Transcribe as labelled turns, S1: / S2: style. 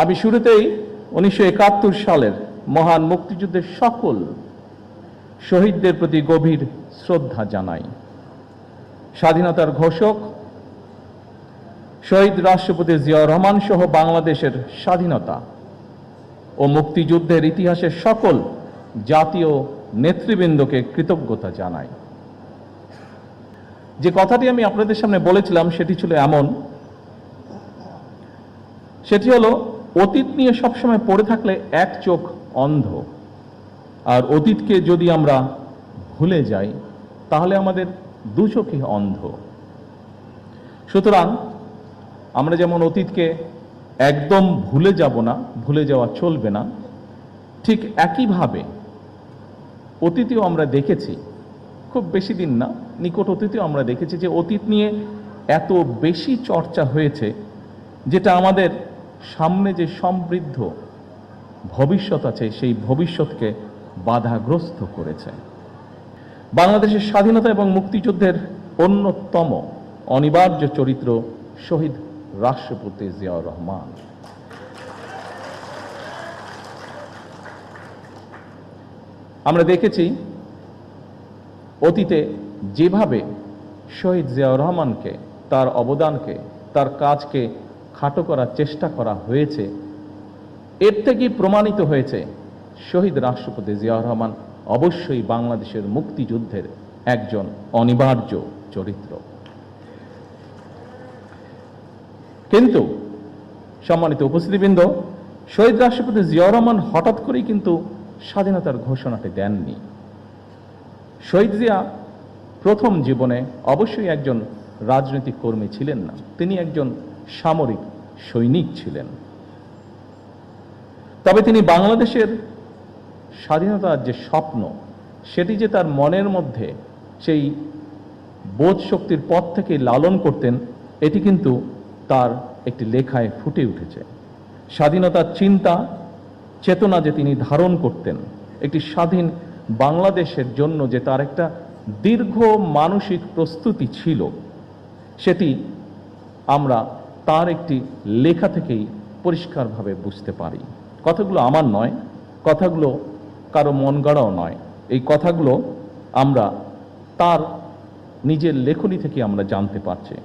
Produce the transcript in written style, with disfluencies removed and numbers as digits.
S1: আমি শুরুতেই 1971 সালের মহান মুক্তিযুদ্ধের সকল শহীদদের প্রতি গভীর শ্রদ্ধা জানাই। স্বাধীনতার ঘোষক শহীদ রাষ্ট্রপতি জিয়াউর রহমান সহ বাংলাদেশের স্বাধীনতা ও মুক্তিযুদ্ধের ইতিহাসের সকল জাতীয় নেতৃবৃন্দকে কৃতজ্ঞতা জানাই। যে কথাটি আমি আপনাদের সামনে বলেছিলাম সেটি ছিল এমন, সেটি হলো অতীত নিয়ে সবসময় পড়ে থাকলে এক চোখ অন্ধ, আর অতীতকে যদি আমরা ভুলে যাই তাহলে আমাদের দু চোখই অন্ধ। সুতরাং আমরা যেমন অতীতকে একদম ভুলে যাব না, ভুলে যাওয়া চলবে না, ঠিক একইভাবে অতীতেও আমরা দেখেছি, খুব বেশি দিন না, নিকট অতীতেও আমরা দেখেছি যে অতীত নিয়ে এত বেশি চর্চা হয়েছে যেটা আমাদের সামনে যে সমৃদ্ধ ভবিষ্যৎ আছে সেই ভবিষ্যৎকে বাধাগ্রস্ত করেছে। বাংলাদেশের স্বাধীনতা এবং মুক্তিযুদ্ধের অন্যতম অনিবার্য চরিত্র শহীদ রাষ্ট্রপতি জিয়াউর রহমান। আমরা দেখেছি অতীতে যেভাবে শহীদ জিয়াউর রহমানকে, তার অবদানকে, তার কাজকে খাটো করার চেষ্টা করা হয়েছে, এর থেকেই প্রমাণিত হয়েছে শহীদ রাষ্ট্রপতি জিয়াউর রহমান অবশ্যই বাংলাদেশের মুক্তিযুদ্ধের একজন অনিবার্য চরিত্র। কিন্তু সম্মানিত উপস্থিতিবৃন্দ, শহীদ রাষ্ট্রপতি জিয়াউর রহমান হঠাৎ করেই কিন্তু স্বাধীনতার ঘোষণাটি দেননি। শহীদ জিয়া প্রথম জীবনে অবশ্যই একজন রাজনৈতিক কর্মী ছিলেন না, তিনি একজন সামরিক সৈনিক ছিলেন। তবে তিনি বাংলাদেশের স্বাধীনতার যে স্বপ্ন, সেটি যে তার মনের মধ্যে সেই বোধ শক্তির পথ থেকে লালন করতেন, এটি কিন্তু তার একটি লেখায় ফুটে উঠেছে। স্বাধীনতার চিন্তা চেতনা যে তিনি ধারণ করতেন, একটি স্বাধীন বাংলাদেশের জন্য যে তার একটা দীর্ঘ মানসিক প্রস্তুতি ছিল, সেটি আমরা তার একটি লেখা থেকেই পরিষ্কারভাবে বুঝতে পারি। কথাগুলো আমার নয়, কথাগুলো কারো মন গড়াও নয়, এই কথাগুলো আমরা তার নিজের লেখনী থেকে আমরা জানতে পারছি।